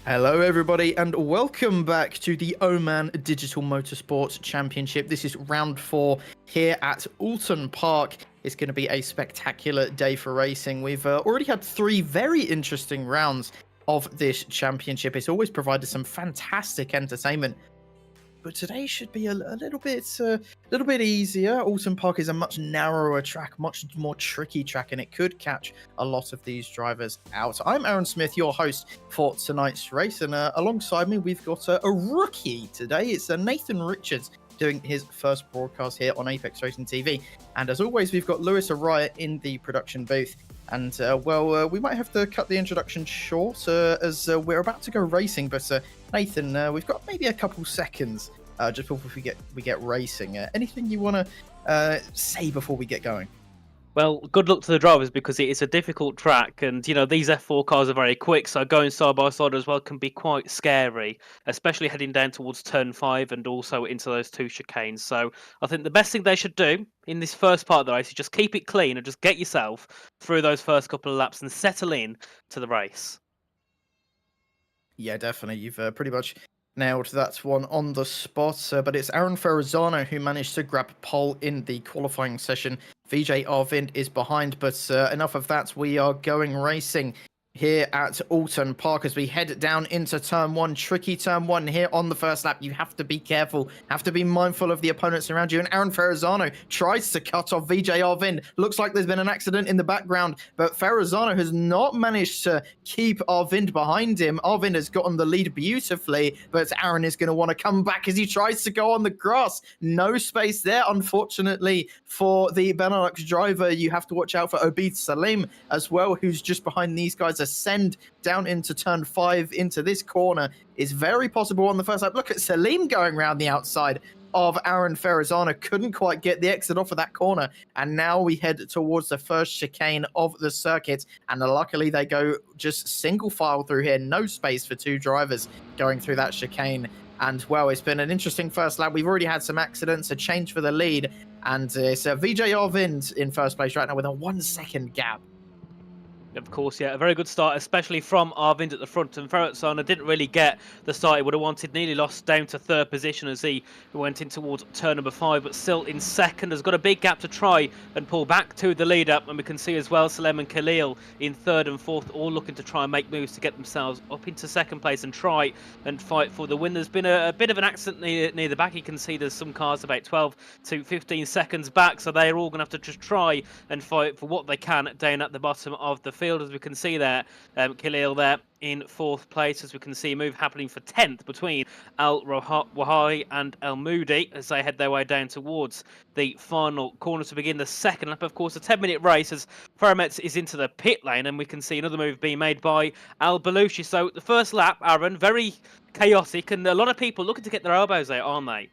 Hello, everybody, and welcome back to the Oman Digital Motorsports Championship. This is round 4 here at Oulton Park. It's going to be a spectacular day for racing. We've already had 3 very interesting rounds of this championship. It's always provided some fantastic entertainment, but today should be a little bit easier. Oulton Park is a much narrower track, much more tricky track, and it could catch a lot of these drivers out. I'm Aaron Smith, your host for tonight's race, and alongside me we've got a rookie today. It's Nathan Richards doing his first broadcast here on Apex Racing TV, and as always we've got Lewis Araya in the production booth. And we might have to cut the introduction short as we're about to go racing. But Nathan, we've got maybe a couple seconds just before we get racing. Anything you want to say before we get going? Well, good luck to the drivers because it is a difficult track, and these F4 cars are very quick, so going side by side as well can be quite scary, especially heading down towards turn 5 and also into those 2 chicanes. So I think the best thing they should do in this first part of the race is just keep it clean and just get yourself through those first couple of laps and settle in to the race. Yeah, definitely. You've pretty much nailed that one on the spot, but it's Aaron Ferrazzano who managed to grab pole in the qualifying session. VJ Arvind is behind, but enough of that. We are going racing here at Oulton Park as we head down into turn 1. Tricky turn 1 here on the first lap. You have to be careful, have to be mindful of the opponents around you. And Aaron Ferrazzano tries to cut off VJ Arvind. Looks like there's been an accident in the background, but Ferrazzano has not managed to keep Arvind behind him. Arvind has gotten the lead beautifully, but Aaron is going to want to come back as he tries to go on the grass. No space there, unfortunately, for the Benelux driver. You have to watch out for Obid Salim as well, who's just behind these guys. Ascend down into turn 5 into this corner is very possible on the first lap. Look at Salim going around the outside of Aaron Ferrazzano. Couldn't quite get the exit off of that corner, and now we head towards the first chicane of the circuit, and luckily they go just single file through here. No space for 2 drivers going through that chicane. And well, it's been an interesting first lap. We've already had some accidents, a change for the lead, and it's VJ Arvind in first place right now with a 1-second gap. Of course, yeah, a very good start, especially from Arvind at the front. And Ferrazzano didn't really get the start he would have wanted. Nearly lost down to 3rd position as he went in towards turn number 5, but still in 2nd. Has got a big gap to try and pull back to the lead up. And we can see as well Salem and Khalil in 3rd and 4th, all looking to try and make moves to get themselves up into 2nd place and try and fight for the win. There's been a bit of an accident near the back. You can see there's some cars about 12 to 15 seconds back, so they're all going to have to just try and fight for what they can down at the bottom of the field. As we can see there, Khalil there in 4th place, as we can see a move happening for 10th between Al Wahari and El Moudi as they head their way down towards the final corner to begin the 2nd lap. Of course, a 10-minute race as Farametz is into the pit lane, and we can see another move being made by Al Balushi. So the first lap, Aaron, very chaotic, and a lot of people looking to get their elbows out, aren't they?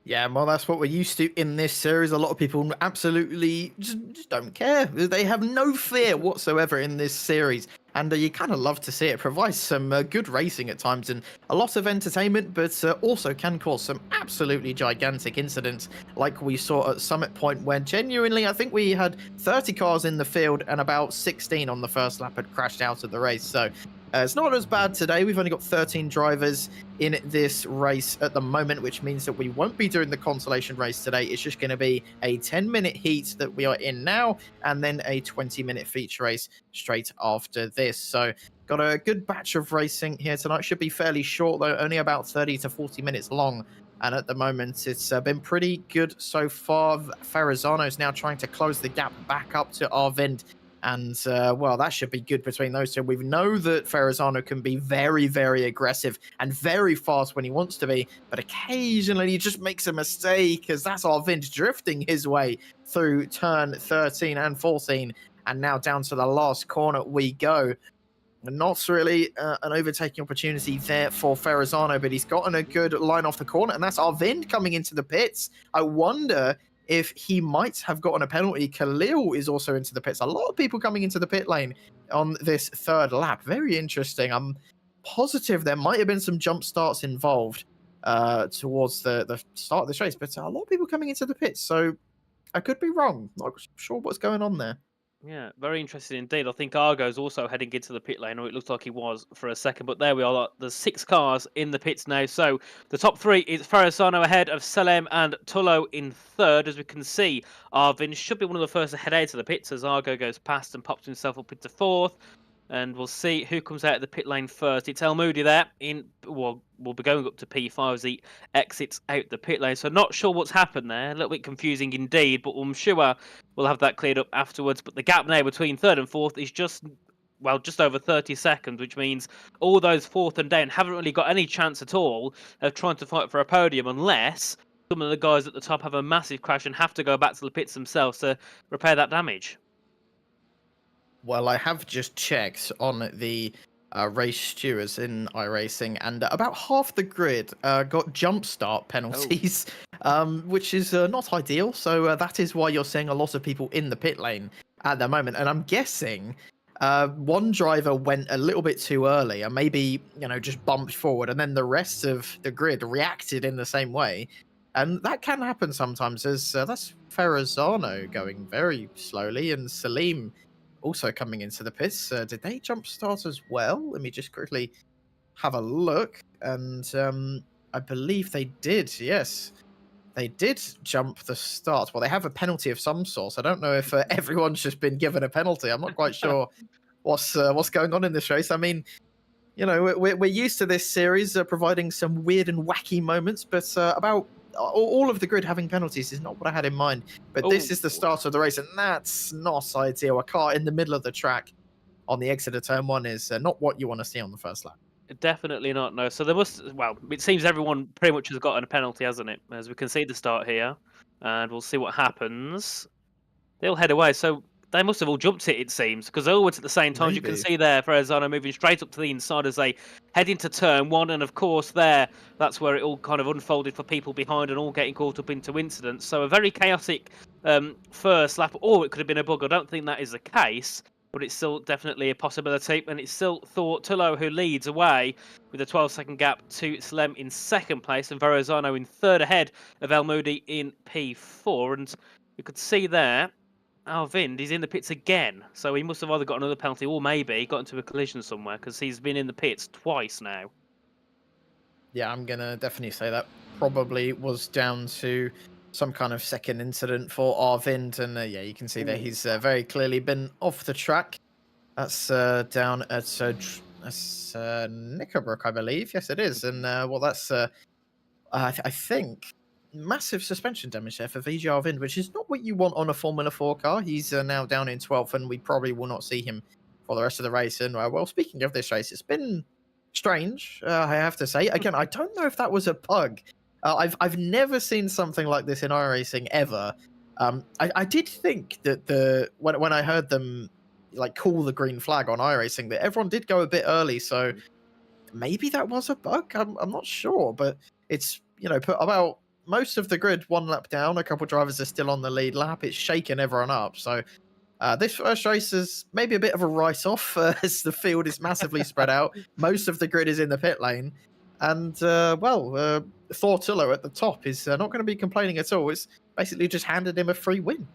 Yeah, well, that's what we're used to in this series. A lot of people absolutely just don't care. They have no fear whatsoever in this series. And you kind of love to see it. It provides some good racing at times and a lot of entertainment, but also can cause some absolutely gigantic incidents like we saw at Summit Point, where genuinely I think we had 30 cars in the field and about 16 on the first lap had crashed out of the race. So it's not as bad today. We've only got 13 drivers in this race at the moment, which means that we won't be doing the consolation race today. It's just going to be a 10-minute heat that we are in now, and then a 20-minute feature race straight after this. So got a good batch of racing here tonight. Should be fairly short, though, only about 30 to 40 minutes long. And at the moment, it's been pretty good so far. Ferrazzano is now trying to close the gap back up to Arvind. And, well, that should be good between those two. We know that Ferrazzano can be very, very aggressive and very fast when he wants to be, but occasionally he just makes a mistake, as that's Arvind drifting his way through turn 13 and 14. And now down to the last corner we go. Not really an overtaking opportunity there for Ferrazzano, but he's gotten a good line off the corner, and that's Arvind coming into the pits. I wonder if he might have gotten a penalty. Khalil is also into the pits. A lot of people coming into the pit lane on this 3rd lap. Very interesting. I'm positive there might have been some jump starts involved towards the start of this race, but a lot of people coming into the pits, so I could be wrong. Not sure what's going on there. Yeah, very interesting indeed. I think Argo's also heading into the pit lane, or it looks like he was for a second. But there we are. There's 6 cars in the pits now. So the top 3 is Farasano ahead of Salem and Tullo in third. As we can see, Arvin should be one of the first to head out of the pits as Argo goes past and pops himself up into fourth. And we'll see who comes out of the pit lane first. It's El Moody there. Well, we'll be going up to P5 as he exits out the pit lane. So not sure what's happened there. A little bit confusing indeed, but I'm sure we'll have that cleared up afterwards. But the gap now between third and fourth is just over 30 seconds, which means all those fourth and down haven't really got any chance at all of trying to fight for a podium unless some of the guys at the top have a massive crash and have to go back to the pits themselves to repair that damage. Well, I have just checked on the race stewards in iRacing, and about half the grid got jump start penalties, which is not ideal. So that is why you're seeing a lot of people in the pit lane at the moment. And I'm guessing one driver went a little bit too early and maybe, just bumped forward, and then the rest of the grid reacted in the same way. And that can happen sometimes, as that's Ferrazano going very slowly, and Salim also coming into the pits. Did they jump start as well? Let me just quickly have a look. And I believe they did. Yes, they did jump the start. Well, they have a penalty of some sort. I don't know if everyone's just been given a penalty. I'm not quite sure what's going on in this race. I mean, we're used to this series providing some weird and wacky moments, but about all of the grid having penalties is not what I had in mind. But this is the start of the race, and that's not ideal. A car in the middle of the track on the exit of turn 1 is not what you want to see on the first lap. Definitely not, no. So there must, well, it seems everyone pretty much has gotten a penalty, hasn't it? As we can see the start here, and we'll see what happens. They'll head away, so they must have all jumped it seems, because they all went at the same time. As you can Maybe. see there, Ferrazano moving straight up to the inside as they head into turn 1, and of course that's where it all kind of unfolded for people behind and all getting caught up into incidents. So a very chaotic first lap, or it could have been a bug. I don't think that is the case, but it's still definitely a possibility, and it's still Thor Tullo who leads away with a 12-second gap to Slem in second place and Verrazano in third ahead of El Moody in P4. And you could see there, Alvind is in the pits again, so he must have either got another penalty or maybe got into a collision somewhere because he's been in the pits twice now. Yeah, I'm going to definitely say that probably was down to some kind of second incident for Arvind. And yeah, you can see that he's very clearly been off the track. That's down at Knickerbrook, I believe. Yes, it is. And well, that's, I think, massive suspension damage there for VJ Arvind, which is not what you want on a Formula 4 car. He's now down in 12th, and we probably will not see him for the rest of the race. And well, speaking of this race, it's been strange, I have to say. Again, I don't know if that was a bug. I've never seen something like this in iRacing ever. I did think that when I heard them like call the green flag on iRacing, that everyone did go a bit early, so maybe that was a bug. I'm not sure, but it's put about most of the grid one lap down. A couple drivers are still on the lead lap. It's shaken everyone up. So this first race is maybe a bit of a write-off as the field is massively spread out. Most of the grid is in the pit lane. And, Thor Tullo at the top is not going to be complaining at all. It's basically just handed him a free win.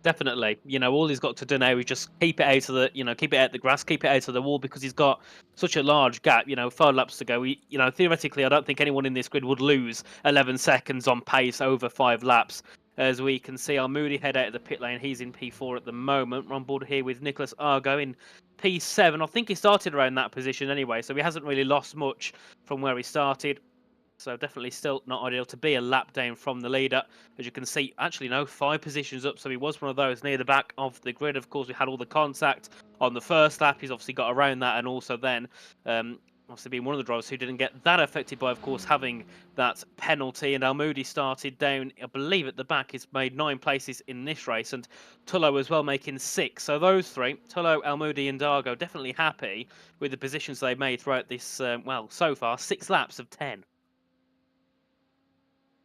Definitely. All he's got to do now is just keep it out of the, keep it out of the grass, keep it out of the wall, because he's got such a large gap, 5 laps to go. Theoretically, I don't think anyone in this grid would lose 11 seconds on pace over 5 laps. As we can see, our Moody head out of the pit lane. He's in P4 at the moment. We're on board here with Nicholas Argo in P7. I think he started around that position anyway, so he hasn't really lost much from where he started. So definitely still not ideal to be a lap down from the leader. As you can see, actually, no, 5 positions up. So he was one of those near the back of the grid. Of course, we had all the contact on the first lap. He's obviously got around that, and also then obviously being one of the drivers who didn't get that affected by, of course, having that penalty. And Al Moody started down, I believe, at the back. He's made 9 places in this race, and Tullo as well making 6. So those 3, Tullo, Al Moody and Dargo, definitely happy with the positions they've made throughout this, so far, 6 laps of 10.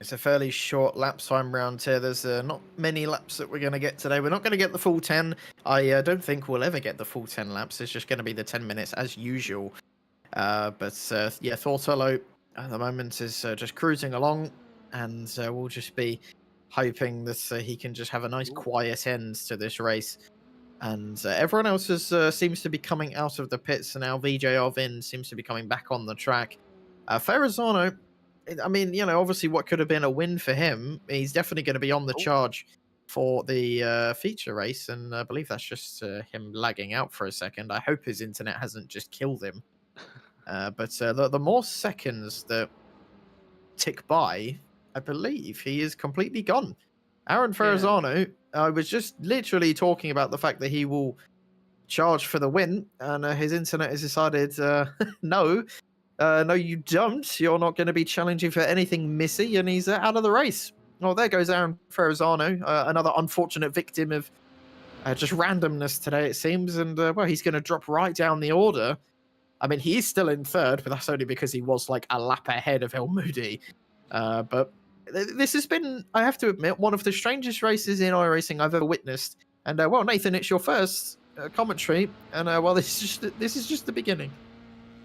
It's a fairly short lap time round here. There's not many laps that we're going to get today. We're not going to get the full 10. I don't think we'll ever get the full 10 laps. It's just going to be the 10 minutes as usual. Yeah, Thor Tullo at the moment is just cruising along, and we'll just be hoping that he can just have a nice quiet end to this race. And everyone else seems to be coming out of the pits, and now VJ Arvin seems to be coming back on the track. Ferrazano, I mean, obviously what could have been a win for him, he's definitely going to be on the Oh. charge for the feature race, and I believe that's just him lagging out for a second. I hope his internet hasn't just killed him. But the more seconds that tick by, I believe he is completely gone. Aaron Ferrazano, I was just literally talking about the fact that he will charge for the win, and his internet has decided, no, no, you don't. You're not going to be challenging for anything, Missy, and he's out of the race. Oh, there goes Aaron Ferrazano, another unfortunate victim of just randomness today, it seems, and well, he's going to drop right down the order. I mean, he is still in third, but that's only because he was like a lap ahead of El Moody. But this has been, I have to admit, one of the strangest races in iRacing I've ever witnessed. And well, Nathan, it's your first commentary, and well, this is just the beginning.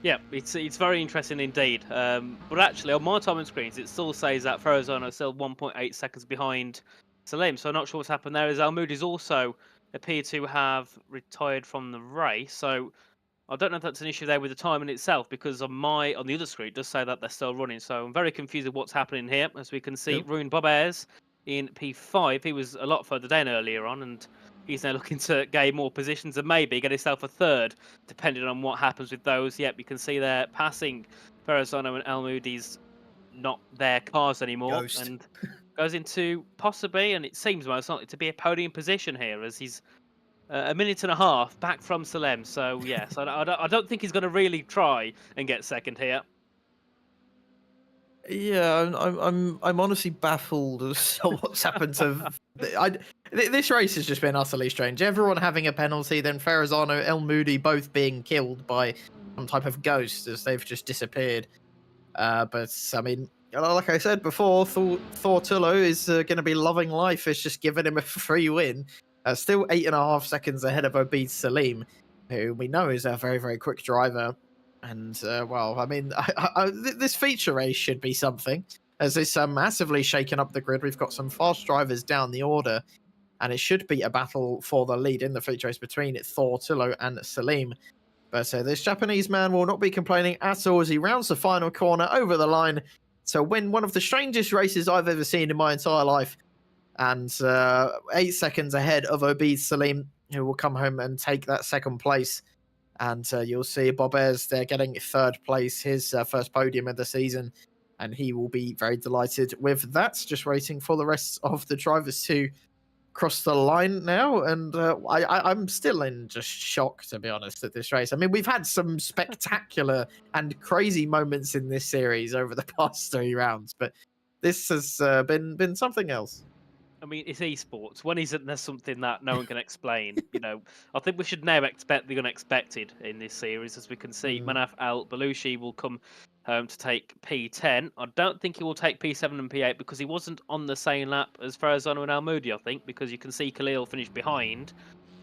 Yeah, it's very interesting indeed. But actually, on my timing screens, it still says that Ferrazano is still 1.8 seconds behind Salim. So I'm not sure what's happened there. As Al Moody's also appeared to have retired from the race. So I don't know if that's an issue there with the timing itself, because on the other screen it does say that they're still running. So I'm very confused with what's happening here. As we can see, Yep. Ruin Bobairs in P5. He was a lot further down earlier on, and he's now looking to gain more positions and maybe get himself a third, depending on what happens with those. Yep, you can see they're passing Ferrazano and El Moody's not their cars anymore, Ghost. and goes into possibly, and it seems most likely to be a podium position here, as he's a minute and a half back from Salem. So yes, I don't think he's going to really try and get second here. Yeah, I'm honestly baffled as to what's happened to. This race has just been utterly strange. Everyone having a penalty, then Ferrazano, El Moody both being killed by some type of ghost as they've just disappeared. But I mean, like I said before, Thor Tullo is going to be loving life. It's just giving him a free win. Still 8.5 seconds ahead of Obid Salim, who we know is a very, very quick driver. And well, I mean, this feature race should be something, as it's massively shaken up the grid. We've got some fast drivers down the order, and it should be a battle for the lead in the feature race between Thor Tullo and Salim. But this Japanese man will not be complaining at all as he rounds the final corner over the line to win one of the strangest races I've ever seen in my entire life. And 8 seconds ahead of Obid Salim, who will come home and take that second place. And you'll see Bob Ayres there getting third place, his first podium of the season. And he will be very delighted with that. Just waiting for the rest of the drivers to cross the line now. And I'm still in just shock, to be honest, at this race. I mean, we've had some spectacular and crazy moments in this series over the past 3 rounds, but this has been something else. I mean, it's esports. When isn't there something that no one can explain? I think we should now expect the unexpected in this series. As we can see, Manaf Al Belushi will come home to take P10. I don't think he will take P7 and P8 because he wasn't on the same lap as Ferrazano and Al Moody, I think, because you can see Khalil finish behind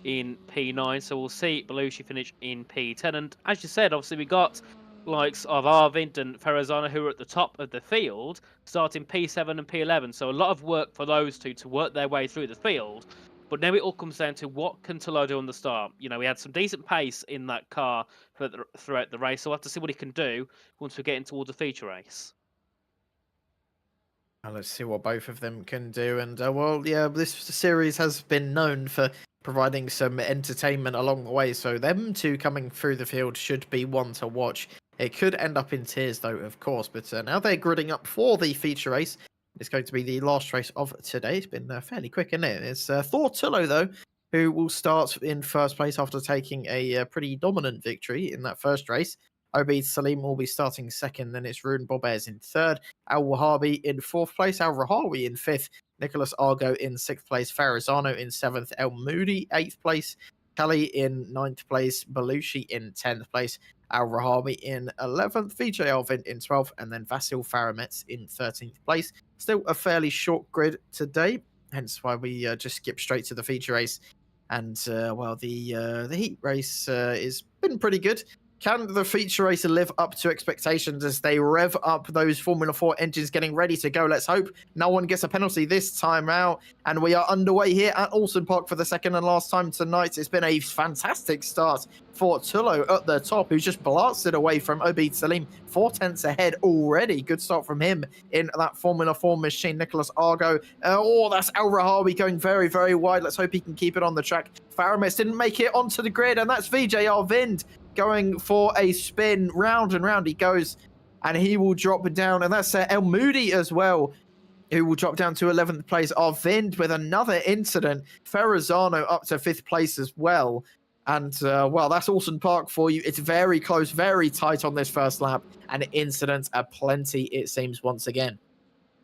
in P9. So we'll see Belushi finish in P10. And as you said, obviously we got likes of Arvind and Ferrazano, who are at the top of the field, starting P7 and P11. So a lot of work for those two to work their way through the field. But now it all comes down to what can Tullo do on the start. We had some decent pace in that car throughout the race, so we'll have to see what he can do once we get in towards the feature race. Let's see what both of them can do. And well, yeah, this series has been known for providing some entertainment along the way. So them two coming through the field should be one to watch. It could end up in tears, though, of course. But now they're gridding up for the feature race. It's going to be the last race of today. It's been fairly quick, isn't it? It's Thor Tullo, though, who will start in first place after taking a pretty dominant victory in that first race. Obid Salim will be starting second. Then it's Ruin Bobairs in third. Al Wahabi in fourth place. Al Rahawi in fifth. Nicholas Argo in sixth place. Ferrazano in seventh. El Moody, eighth place. Kali in ninth place. Belushi in 10th place. Al Rahawi in 11th, VJ Alvin in 12th, and then Vasil Faramets in 13th place. Still a fairly short grid today, hence why we just skip straight to the feature race. And well, the heat race has been pretty good. Can the feature racer live up to expectations as they rev up those Formula 4 engines getting ready to go? Let's hope no one gets a penalty this time out. And we are underway here at Oulton Park for the second and last time tonight. It's been a fantastic start for Tullo at the top, who's just blasted away from Obeid Salim, 4 tenths ahead already. Good start from him in that Formula 4 machine. Nicholas Argo. That's Al Rahawi going very, very wide. Let's hope he can keep it on the track. Faramis didn't make it onto the grid, and that's VJ Arvind going for a spin. Round and round he goes, and he will drop down. And that's El Moody as well, who will drop down to 11th place. Arvind with another incident. Ferrazano up to 5th place as well. And, well, that's Oulton Park for you. It's very close, very tight on this first lap. And incidents are plenty, it seems, once again.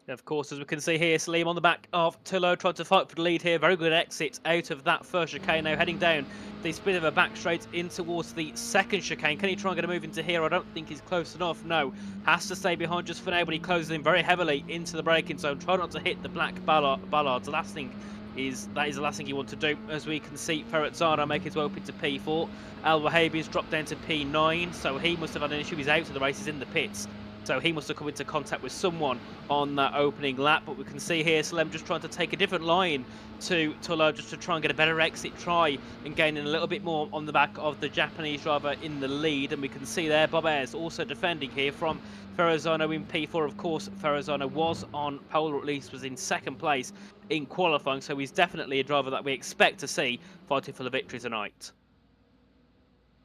Of course, as we can see here, Salim on the back of Tullo trying to fight for the lead here. Very good exit out of that first chicane. Now heading down the spin of a back straight in towards the second chicane. Can he try and get a move into here? I don't think he's close enough. No, has to stay behind just for now, but he closes in very heavily into the braking zone. Try not to hit the black ballards. The last thing is the last thing you want to do. As we can see, Ferrazzano make his way up into P4. Al Wahabi's dropped down to P9, so he must have had an issue. He's out of the race, he's in the pits. So he must have come into contact with someone on that opening lap. But we can see here Salem just trying to take a different line to Tullo just to try and get a better exit try and gaining a little bit more on the back of the Japanese driver in the lead. And we can see there Bob Ayres also defending here from Ferrazzano in P4. Of course, Ferrazzano was on pole, or at least was in second place in qualifying. So he's definitely a driver that we expect to see fighting for the victory tonight.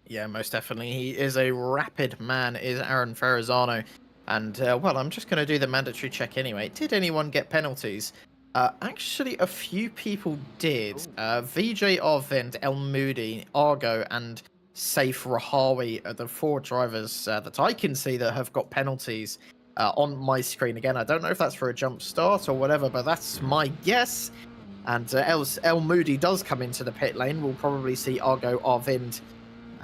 Yeah, most definitely. He is a rapid man, is Aaron Ferrazzano. And, well, I'm just going to do the mandatory check anyway. Did anyone get penalties? Actually, a few people did. VJ Arvind, El Moody, Argo, and Saif Rahawi are the 4 drivers that I can see that have got penalties on my screen. Again, I don't know if that's for a jump start or whatever, but that's my guess. And El Moody does come into the pit lane. We'll probably see Argo, Arvind,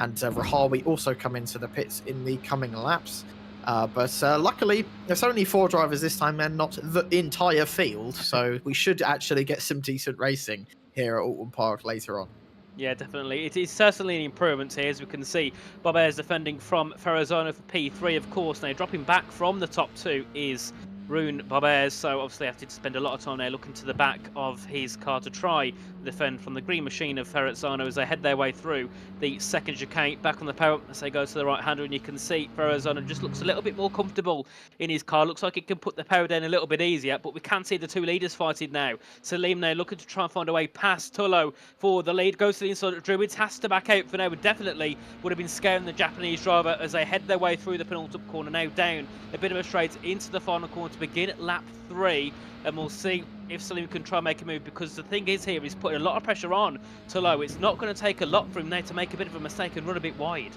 and Rahawi also come into the pits in the coming laps. But luckily, there's only 4 drivers this time and not the entire field, so we should actually get some decent racing here at Oulton Park later on. Yeah, definitely. It is certainly an improvement here, as we can see. Bob Ayres defending from Ferrazzano for P3, of course. Now, dropping back from the top 2 is Rune Bob Ayres, so obviously have to spend a lot of time there looking to the back of his car to try defend from the green machine of Ferrazzano as they head their way through the second chicane. Back on the power as they go to the right hander, and you can see Ferrazzano just looks a little bit more comfortable in his car. Looks like he can put the power down a little bit easier, but we can see the 2 leaders fighting now. Salim now looking to try and find a way past Tullo for the lead. Goes to the inside of Druids, has to back out for now, but definitely would have been scaring the Japanese driver as they head their way through the penultimate corner. Now down a bit of a straight into the final corner to begin at lap 3, and we'll see if Salim can try and make a move, because the thing is here, he's putting a lot of pressure on Tullo. It's not going to take a lot for him now to make a bit of a mistake and run a bit wide.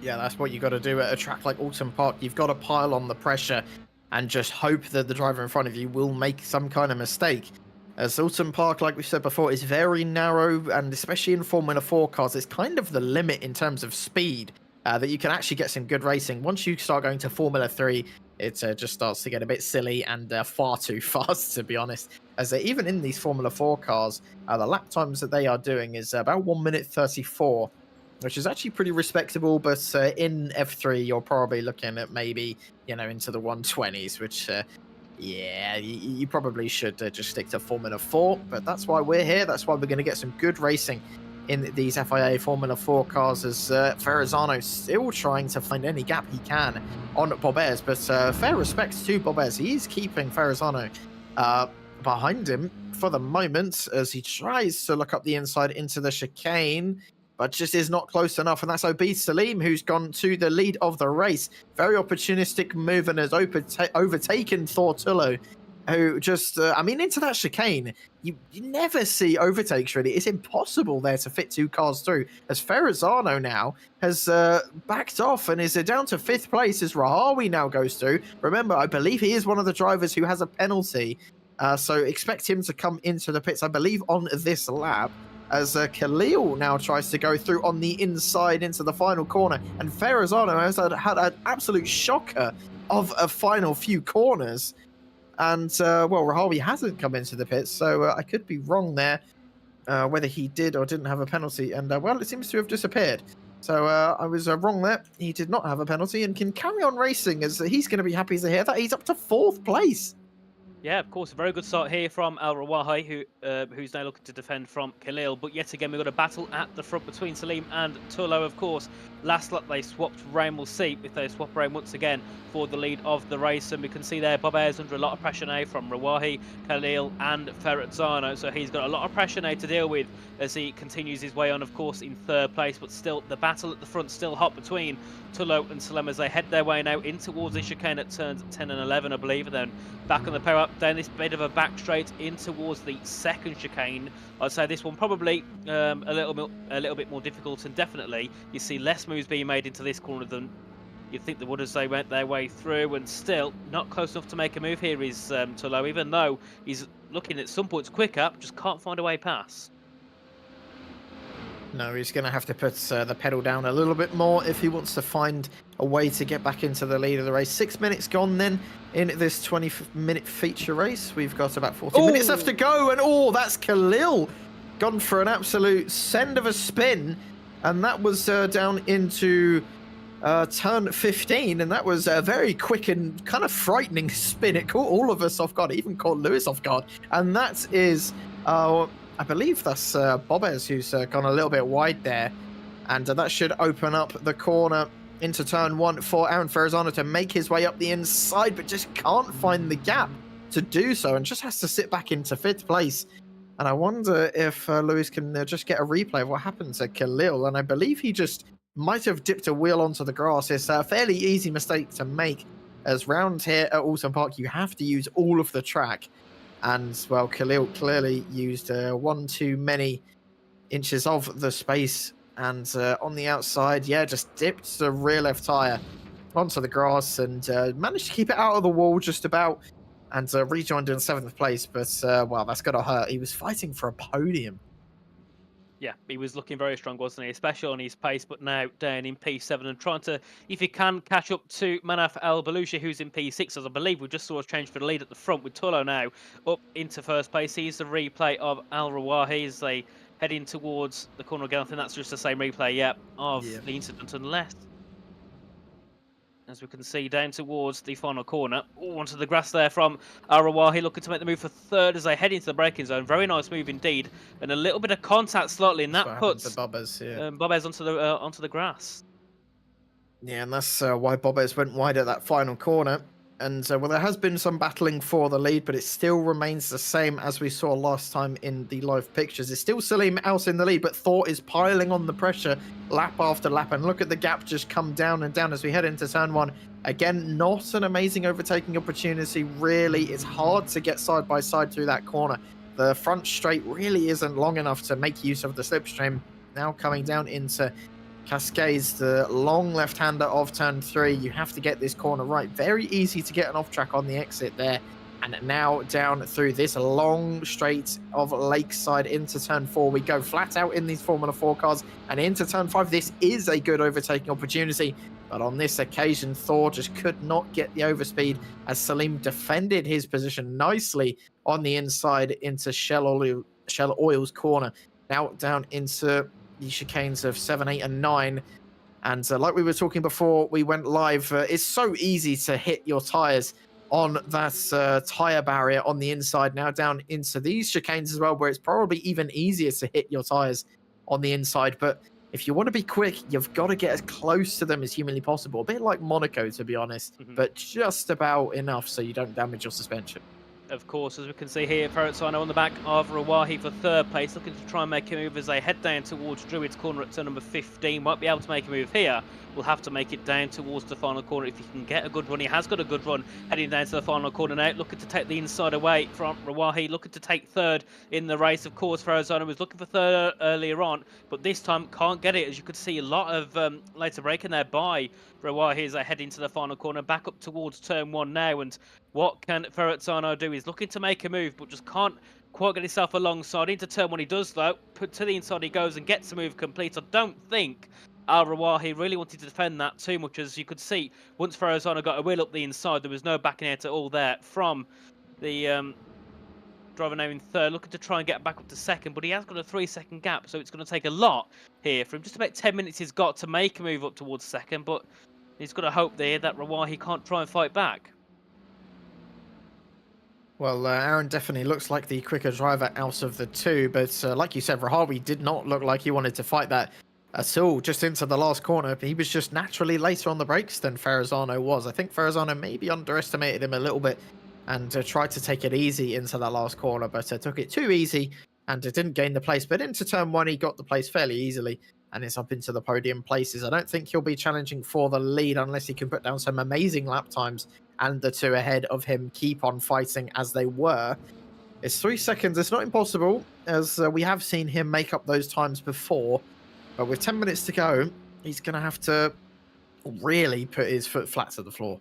Yeah, that's what you got to do at a track like Oulton Park. You've got to pile on the pressure and just hope that the driver in front of you will make some kind of mistake. As Oulton Park, like we said before, is very narrow, and especially in Formula 4 cars, it's kind of the limit in terms of speed that you can actually get some good racing. Once you start going to Formula 3, it just starts to get a bit silly and far too fast, to be honest. As even in these Formula 4 cars, the lap times that they are doing is about 1 minute 34, which is actually pretty respectable. But in F3, you're probably looking at maybe, into the 120s, which, yeah, you probably should just stick to Formula 4. But that's why we're here. That's why we're going to get some good racing in these FIA Formula 4 cars, as Ferrazzano still trying to find any gap he can on Bob Ayres. But fair respects to Bob Ayres. He is keeping Ferrazzano behind him for the moment as he tries to look up the inside into the chicane, but just is not close enough. And that's Obeid Salim, who's gone to the lead of the race. Very opportunistic move and has overtaken Thor Tullo, who just, into that chicane, you never see overtakes, really. It's impossible there to fit 2 cars through, as Ferrazzano now has backed off and is down to 5th place as Rahawi now goes through. Remember, I believe he is one of the drivers who has a penalty, so expect him to come into the pits, I believe, on this lap, as Khalil now tries to go through on the inside into the final corner, and Ferrazzano has had an absolute shocker of a final few corners. And, well, Rahawi hasn't come into the pits, so I could be wrong there, whether he did or didn't have a penalty. And, well, it seems to have disappeared. So I was wrong there. He did not have a penalty and can carry on racing, as he's going to be happy to hear that. He's up to 4th place. Yeah, of course, a very good start here from Al Rawahi, who's now looking to defend from Khalil. But yet again, we've got a battle at the front between Salim and Tullo, of course. Last lap they swapped round. We'll see if they swap around once again for the lead of the race. And we can see there Bob Ayres under a lot of pressure now from Rawahi, Khalil and Ferrazzano. So he's got a lot of pressure now to deal with as he continues his way on, of course, in 3rd place. But still, the battle at the front still hot between Tullo and Salim as they head their way now in towards the chicane at turns 10 and 11, I believe. And then back on the power up down this bit of a back straight in towards the 2nd chicane. I'd say this one probably a little bit more difficult, and definitely you see less moves being made into this corner than you'd think they would as they went their way through. And still not close enough to make a move here is Tullo, even though he's looking at some points quicker, just can't find a way past. No, he's going to have to put the pedal down a little bit more if he wants to find a way to get back into the lead of the race. 6 minutes gone then in this 20-minute feature race. We've got about 40 minutes left to go. And that's Khalil gone for an absolute send of a spin. And that was down into turn 15. And that was a very quick and kind of frightening spin. It caught all of us off guard. It even caught Lewis off guard. And that is... I believe that's Bob Ayres who's gone a little bit wide there. And that should open up the corner into turn 1 for Aaron Ferrazzano to make his way up the inside, but just can't find the gap to do so and just has to sit back into 5th place. And I wonder if Lewis can just get a replay of what happened to Khalil. And I believe he just might have dipped a wheel onto the grass. It's a fairly easy mistake to make, as round here at Oulton Park, you have to use all of the track. And, well, Khalil clearly used one too many inches of the space. And on the outside, yeah, just dipped the rear left tyre onto the grass and managed to keep it out of the wall just about. And rejoined in 7th place. But, well, that's going to hurt. He was fighting for a podium. Yeah, he was looking very strong, wasn't he? Especially on his pace, but now down in P7 and trying to, if he can, catch up to Manaf Al Balushi, who's in P6, as I believe we just saw a change for the lead at the front with Tullo now up into 1st place. Here's the replay of Al Rawahi as they head in towards the corner again. I think that's just the same replay, of the incident, unless, as we can see, down towards the final corner. Onto the grass there from Arawahi, looking to make the move for 3rd as they head into the braking zone. Very nice move indeed, and a little bit of contact slightly, and that puts Bob Ayres onto the grass. Yeah, and that's why Bob Ayres went wide at that final corner. And, well, there has been some battling for the lead, but it still remains the same as we saw last time in the live pictures. It's still Salim out in the lead, but Thor is piling on the pressure lap after lap. And look at the gap just come down and down as we head into turn 1. Again, not an amazing overtaking opportunity, really. It's hard to get side by side through that corner. The front straight really isn't long enough to make use of the slipstream. Now coming down into Cascades, the long left-hander of turn 3. You have to get this corner right. Very easy to get an off-track on the exit there. And now down through this long straight of Lakeside into turn 4. We go flat out in these Formula 4 cars and into turn 5. This is a good overtaking opportunity. But on this occasion, Thor just could not get the overspeed as Salim defended his position nicely on the inside into Shell Oil's corner. Now down into the chicanes of 7, 8, and 9. And like we were talking before we went live, it's so easy to hit your tyres on that tyre barrier on the inside. Now down into these chicanes as well, where it's probably even easier to hit your tyres on the inside. But if you want to be quick, you've got to get as close to them as humanly possible. A bit like Monaco, to be honest, but just about enough so you don't damage your suspension. Of course, as we can see here, Ferrazzano on the back of Rawahi for 3rd place, looking to try and make a move as they head down towards Druid's corner at turn number 15. Won't be able to make a move here. Will have to make it down towards the final corner if he can get a good run. He has got a good run heading down to the final corner now, looking to take the inside away from Rawahi, looking to take 3rd in the race. Of course, Ferrazzano was looking for 3rd earlier on, but this time can't get it. As you could see, a lot of later braking there by Rawahi as they head into the final corner, back up towards turn 1 now. And what can Ferrazzano do? He's looking to make a move, but just can't quite get himself alongside. Into turn 1 he does, though. Put to the inside he goes and gets the move complete. I don't think Al Rawahi really wanted to defend that too much. As you could see, once Ferrazzano got a wheel up the inside, there was no backing out at all there from the driver now in third, looking to try and get back up to second, but he has got a 3-second gap, so it's going to take a lot here for him. Just about 10 minutes he's got to make a move up towards second, but he's got to hope there that Rawahi can't try and fight back. Well, Aaron definitely looks like the quicker driver out of the two, but like you said, Rahawi did not look like he wanted to fight that at all, just into the last corner. He was just naturally later on the brakes than Ferrazano was. I think Ferrazano maybe underestimated him a little bit and tried to take it easy into that last corner, but took it too easy and didn't gain the place. But into turn one, he got the place fairly easily and is up into the podium places. I don't think he'll be challenging for the lead unless he can put down some amazing lap times, and the two ahead of him keep on fighting as they were. It's 3 seconds. It's not impossible, as we have seen him make up those times before. But with 10 minutes to go, he's going to have to really put his foot flat to the floor.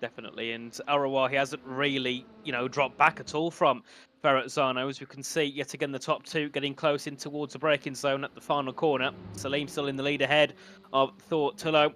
Definitely, and Arawahi hasn't really, dropped back at all from Ferrazzano. As we can see, yet again, the top two getting close in towards the braking zone at the final corner. Salim still in the lead ahead of Thor Tullo,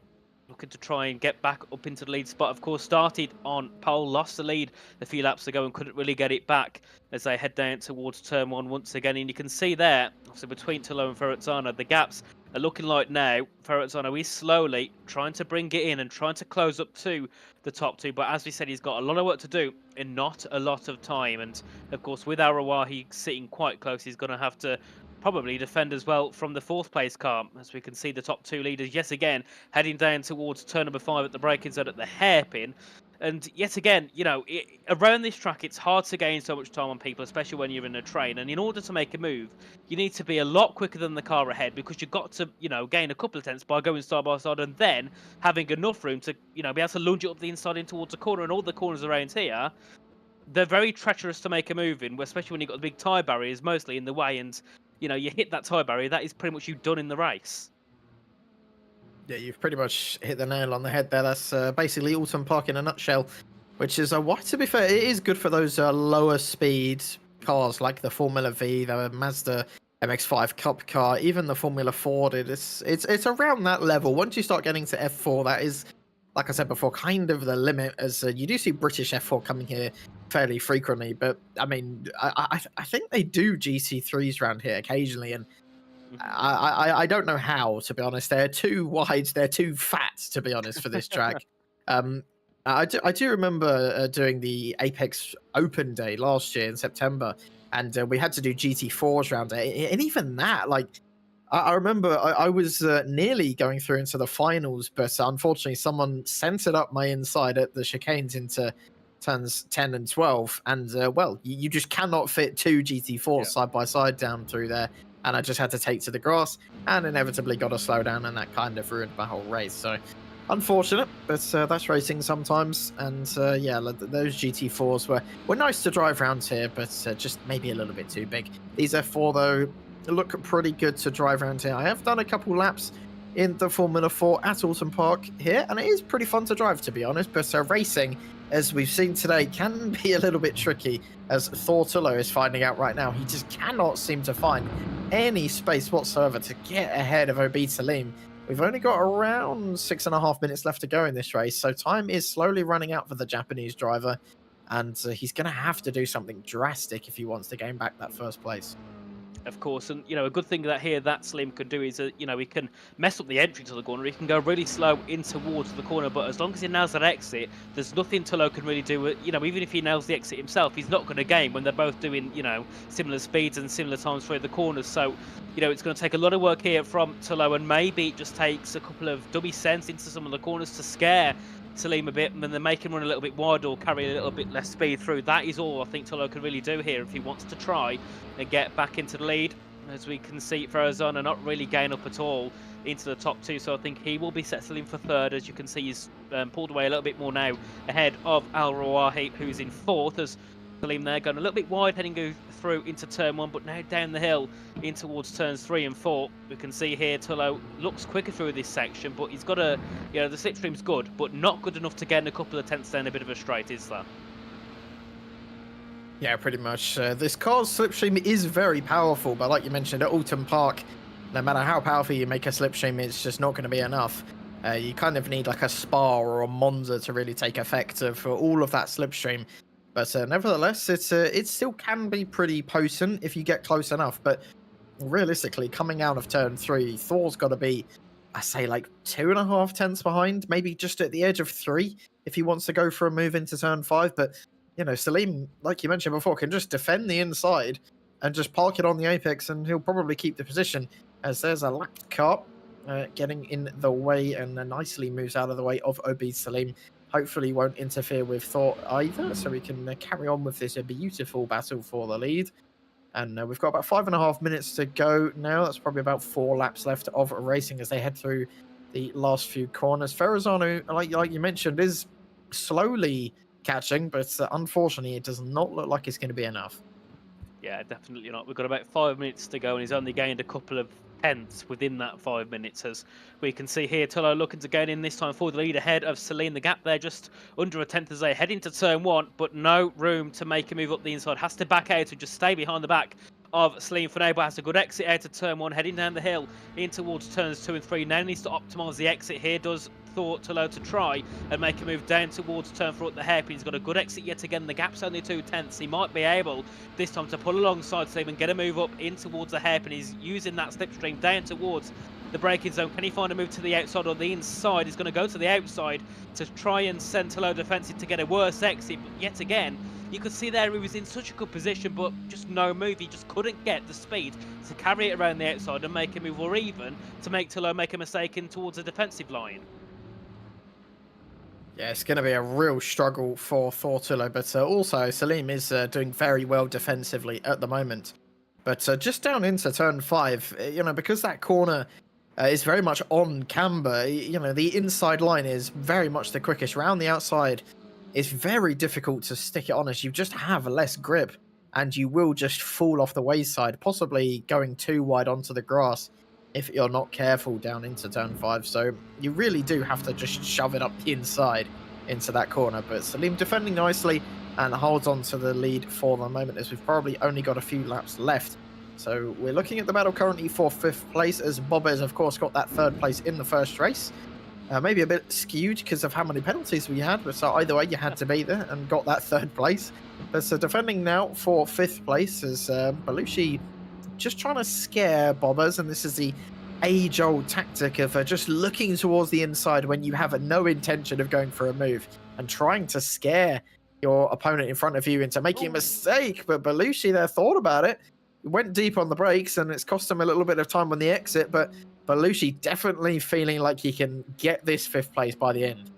looking to try and get back up into the lead spot. Of course, started on pole, lost the lead a few laps ago and couldn't really get it back as they head down towards turn one once again. And you can see there, so between Tullo and Ferrazzano, the gaps are looking like now Ferrazzano is slowly trying to bring it in and trying to close up to the top two. But as we said, he's got a lot of work to do in not a lot of time. And of course, with Arawahi sitting quite close, he's going to have to probably defend as well from the fourth place car, as we can see the top two leaders yet again heading down towards turn number 5 at the braking zone at the hairpin. And yet again, around this track, it's hard to gain so much time on people, especially when you're in a train. And in order to make a move, you need to be a lot quicker than the car ahead, because you've got to, gain a couple of tenths by going side by side and then having enough room to, be able to lunge it up the inside in towards a corner. And all the corners around here, they're very treacherous to make a move in, especially when you've got the big tyre barriers mostly in the way. And you hit that tyre barrier, that is pretty much you done in the race. Yeah, you've pretty much hit the nail on the head there. That's basically Oulton Park in a nutshell, which is, why, to be fair, it is good for those lower speed cars like the Formula V, the Mazda MX-5 Cup car, even the Formula Ford. It's around that level. Once you start getting to F4, that is, like I said before, kind of the limit, as you do see British F4 coming here fairly frequently. But, I mean, I think they do GT3s around here occasionally, and I don't know how, to be honest. They're too wide, they're too fat, to be honest, for this track. I do remember doing the Apex Open Day last year in September, and we had to do GT4s around it. And even that, like, I remember I was nearly going through into the finals, but unfortunately someone centered up my inside at the chicanes into turns 10 and 12, and well, you just cannot fit two GT4s side by side down through there. And I just had to take to the grass and inevitably got a slowdown, and that kind of ruined my whole race. So unfortunate, but that's racing sometimes. And yeah, those GT4s were nice to drive around here, but just maybe a little bit too big. These F4, though, look pretty good to drive around here. I have done a couple laps in the Formula 4 at Oulton Park here, and it is pretty fun to drive, to be honest. But racing, as we've seen today, can be a little bit tricky, as Thor Tullo is finding out right now. He just cannot seem to find any space whatsoever to get ahead of Obid Salim. We've only got around 6.5 minutes left to go in this race, so time is slowly running out for the Japanese driver, and he's going to have to do something drastic if he wants to gain back that first place. Of course, and a good thing that Slim can do is he can mess up the entry to the corner. He can go really slow in towards the corner, but as long as he nails that exit, there's nothing Tullo can really do. Even if he nails the exit himself, he's not going to gain when they're both doing similar speeds and similar times through the corners. So it's going to take a lot of work here from Tullo, and maybe it just takes a couple of dummy cents into some of the corners to scare Salim a bit, and then they make him run a little bit wide or carry a little bit less speed through. That is all I think Tullo can really do here if he wants to try and get back into the lead. As we can see, Ferrazano not really gain up at all into the top two, so I think he will be settling for third. As you can see, he's pulled away a little bit more now ahead of Al Rawahi, who's in fourth, as Salim there going a little bit wide heading through into turn 1, but now down the hill in towards turns 3 and 4. We can see here Tullo looks quicker through this section, but he's got the slipstream's good, but not good enough to get a couple of tenths down a bit of a straight, is that? Yeah, pretty much. This car's slipstream is very powerful, but like you mentioned, at Oulton Park, no matter how powerful you make a slipstream, it's just not going to be enough. You kind of need like a Spa or a Monza to really take effect for all of that slipstream. But nevertheless, it still can be pretty potent if you get close enough. But realistically, coming out of turn 3, Thor's got to be, I say, like 2.5 tenths behind, maybe just at the edge of 3 if he wants to go for a move into turn 5. But, you know, Salim, like you mentioned before, can just defend the inside and just park it on the apex, and he'll probably keep the position, as there's a lapped car getting in the way, and nicely moves out of the way of obese Salim. Hopefully won't interfere with Thor either, so we can carry on with this beautiful battle for the lead. And we've got about 5.5 minutes to go now. That's probably about 4 laps left of racing as they head through the last few corners. Ferrazano, like you mentioned, is slowly catching, but unfortunately it does not look like it's going to be enough. Yeah, definitely not. We've got about 5 minutes to go, and he's only gained a couple of tenths within that 5 minutes, as we can see here. Tullo looking to gain in this time for the lead ahead of Celine. The gap there just under a tenth as they head into turn 1, but no room to make a move up the inside. Has to back out to just stay behind the back of Celine for now, but has a good exit out of turn 1, heading down the hill in towards turns 2 and 3. Now needs to optimise the exit here. Does Thor Tullo to try and make a move down towards turn 4 at the hairpin. He's got a good exit yet again. The gap's only 2 tenths. He might be able this time to pull alongside Steve and get a move up in towards the hairpin. He's using that slipstream down towards the braking zone. Can he find a move to the outside or the inside? He's going to go to the outside to try and send Tullo defensive to get a worse exit. But yet again, you could see there he was in such a good position, but just no move. He just couldn't get the speed to carry it around the outside and make a move, or even to make Tullo make a mistake in towards the defensive line. Yeah, it's going to be a real struggle for Thor Tullo, but also Salim is doing very well defensively at the moment. But just down into turn 5, you know, because that corner is very much on camber, you know, the inside line is very much the quickest. Round the outside, it's very difficult to stick it on, as you just have less grip, and you will just fall off the wayside, possibly going too wide onto the grass if you're not careful down into turn 5. So you really do have to just shove it up the inside into that corner. But Salim defending nicely and holds on to the lead for the moment, as we've probably only got a few laps left. So we're looking at the battle currently for 5th place, as Bob has, of course, got that 3rd place in the first race. Maybe a bit skewed because of how many penalties we had, but so either way, you had to be there and got that 3rd place. But so defending now for 5th place is Belushi, just trying to scare Bobbers, and this is the age-old tactic of just looking towards the inside when you have no intention of going for a move, and trying to scare your opponent in front of you into making a mistake. But Belushi there thought about it, went deep on the brakes, and it's cost him a little bit of time on the exit, but Belushi definitely feeling like he can get this 5th place by the end.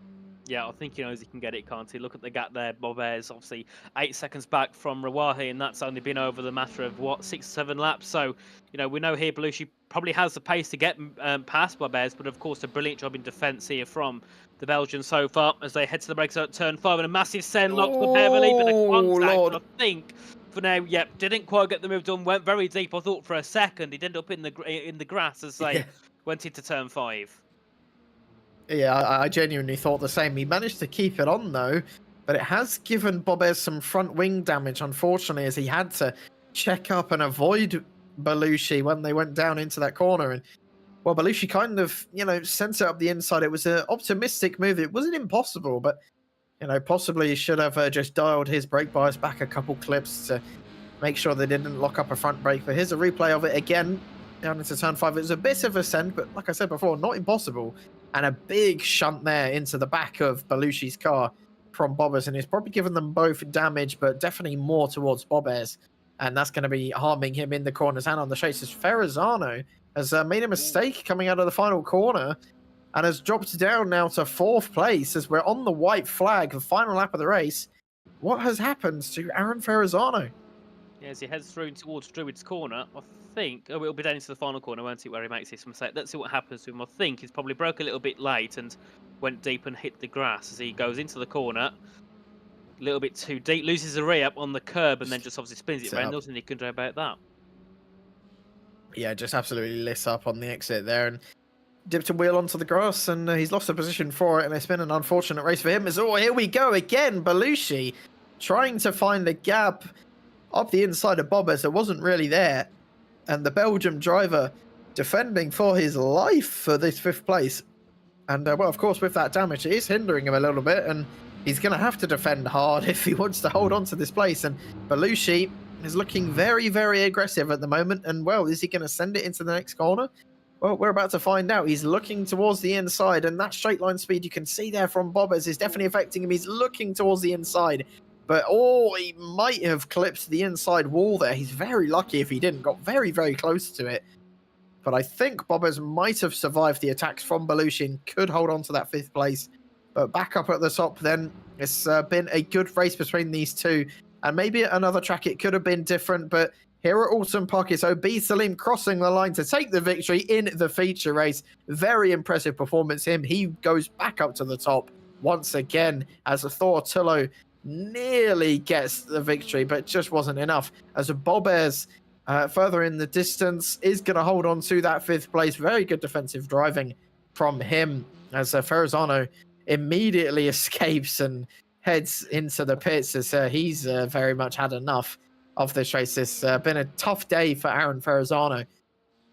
Yeah, I think he knows he can get it, can't he? Look at the gap there. Bobber's obviously 8 seconds back from Rawahi, and that's only been over the matter of, what, 6-7 laps? So, you know, we know here Belushi probably has the pace to get past Bobber's, but of course a brilliant job in defence here from the Belgians so far as they head to the brakes at turn 5, and a massive send lock for Beverly, but a contact, I think, for now, yep, didn't quite get the move done, went very deep. I thought for a second he'd end up in the grass as they went into turn 5. Yeah, I genuinely thought the same. He managed to keep it on, though, but it has given Bobes some front wing damage, unfortunately, as he had to check up and avoid Belushi when they went down into that corner. And, well, Belushi kind of, you know, sent it up the inside. It was an optimistic move. It wasn't impossible, but, you know, possibly should have just dialed his brake bias back a couple clips to make sure they didn't lock up a front brake. But here's a replay of it again down into turn 5. It was a bit of a send, but like I said before, not impossible. And a big shunt there into the back of Belushi's car from Bobbers, and he's probably given them both damage, but definitely more towards Bobbers, and that's going to be harming him in the corners and on the chase, as Ferrazano has made a mistake coming out of the final corner and has dropped down now to 4th place as we're on the white flag, the final lap of the race. What has happened to Aaron Ferrazano? Yeah, as he heads through towards Druid's corner, I think, it'll be down into the final corner, won't it, where he makes this mistake. Let's see what happens to him. I think he's probably broke a little bit late and went deep and hit the grass as he goes into the corner. A little bit too deep, loses the re-up on the curb, and then just obviously spins it around. Nothing he can do about that. Yeah, just absolutely lit up on the exit there and dipped a wheel onto the grass, and he's lost a position for it, and it's been an unfortunate race for him. As oh, here we go again, Belushi trying to find a gap up the inside of Bobbers that wasn't really there, and the Belgium driver defending for his life for this 5th place. And well, of course, with that damage, it is hindering him a little bit, and He's going to have to defend hard if he wants to hold on to this place. And Belushi is looking very, very aggressive at the moment. And, well, is he going to send it into the next corner? Well, we're about to find out. He's looking towards the inside, and that straight line speed you can see there from Bobbers is definitely affecting him. He's looking towards the inside, but he might have clipped the inside wall there. He's very lucky if he didn't. Got very, very close to it. But I think Bobbers might have survived the attacks from Belushi and could hold on to that 5th place. But back up at the top then, it's been a good race between these two. And maybe at another track it could have been different, but here at Oulton Park, it's Obi Salim crossing the line to take the victory in the feature race. Very impressive performance him. He goes back up to the top once again as Thor Tullo nearly gets the victory, but just wasn't enough. As Bobbers further in the distance is going to hold on to that 5th place. Very good defensive driving from him as Ferrazano immediately escapes and heads into the pits as he's very much had enough of this race. It's been a tough day for Aaron Ferrazano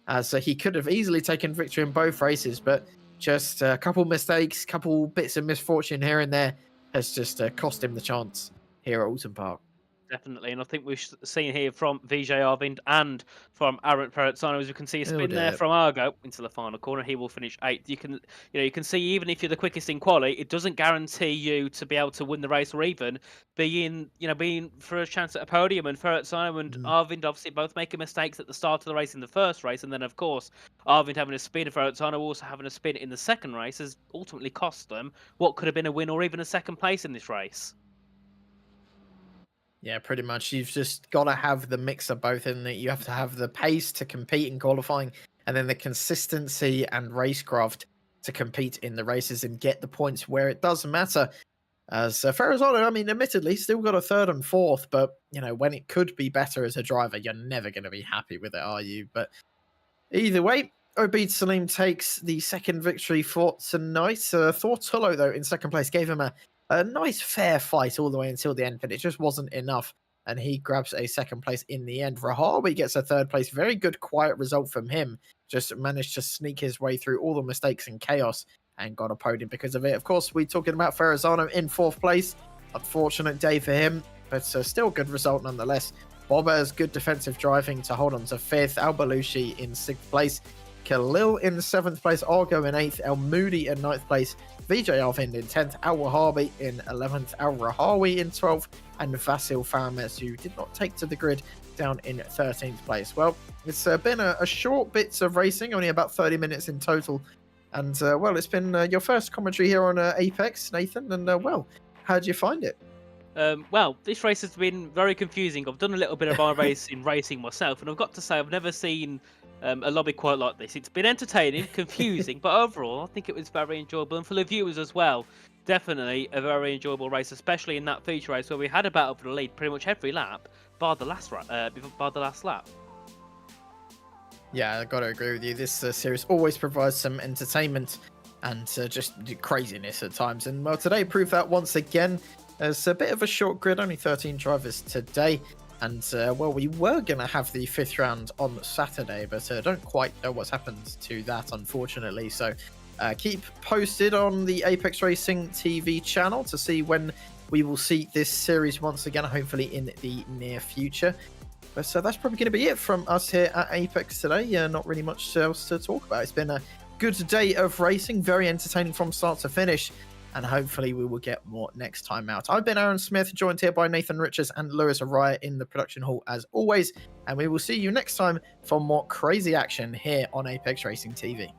as he could have easily taken victory in both races, but just a couple mistakes, couple bits of misfortune here and there has just cost him the chance here at Oulton Park. Definitely, and I think we've seen here from Vijay Arvind and from Aaron Ferrazzano, as you can see, a spin there from Argo into the final corner. He will finish 8th. You can see even if you're the quickest in quali, it doesn't guarantee you to be able to win the race or even being for a chance at a podium. And Ferrazzano and Arvind obviously both making mistakes at the start of the race in the first race, and then of course Arvind having a spin and Ferrazzano also having a spin in the second race has ultimately cost them what could have been a win or even a second place in this race. Yeah, pretty much. You've just got to have the mix of both in that. You have to have the pace to compete in qualifying and then the consistency and racecraft to compete in the races and get the points where it does matter. As Ferrazzano, I mean, admittedly, still got a 3rd and 4th, but, when it could be better as a driver, you're never going to be happy with it, are you? But either way, Obeid Salim takes the 2nd victory for tonight. Thor Tullo, though, in 2nd place, gave him a nice fair fight all the way until the end, but it just wasn't enough. And he grabs a 2nd place in the end. Rahawi gets a 3rd place. Very good, quiet result from him. Just managed to sneak his way through all the mistakes and chaos and got a podium because of it. Of course, we're talking about Ferrazzano in 4th place. Unfortunate day for him, but still good result nonetheless. Bobbers, good defensive driving to hold on to 5th. Al Belushi in 6th place. Khalil in 7th place. Argo in 8th. El Moody in 9th place. Vijay Arvind in 10th, Al Wahabi in 11th, Al Rahawi in 12th, and Vasil Farames, who did not take to the grid, down in 13th place. Well, it's been a short bits of racing, only about 30 minutes in total. And, well, it's been your first commentary here on Apex, Nathan, and, well, how did you find it? Well, this race has been very confusing. I've done a little bit of our race in racing myself, and I've got to say I've never seen a lobby quite like this. It's been entertaining, confusing, but overall I think it was very enjoyable, and for the viewers as well, definitely a very enjoyable race, especially in that feature race where we had a battle for the lead pretty much every lap, bar the last lap. Yeah, I got to agree with you. This series always provides some entertainment and just craziness at times, and well, today proved that once again. It's a bit of a short grid, only 13 drivers today. And, well, we were going to have the 5th round on Saturday, but don't quite know what's happened to that, unfortunately. So keep posted on the Apex Racing TV channel to see when we will see this series once again, hopefully in the near future. But so that's probably going to be it from us here at Apex today. Not really much else to talk about. It's been a good day of racing, very entertaining from start to finish. And hopefully we will get more next time out. I've been Aaron Smith, joined here by Nathan Richards and Lewis Araya in the production hall as always. And we will see you next time for more crazy action here on Apex Racing TV.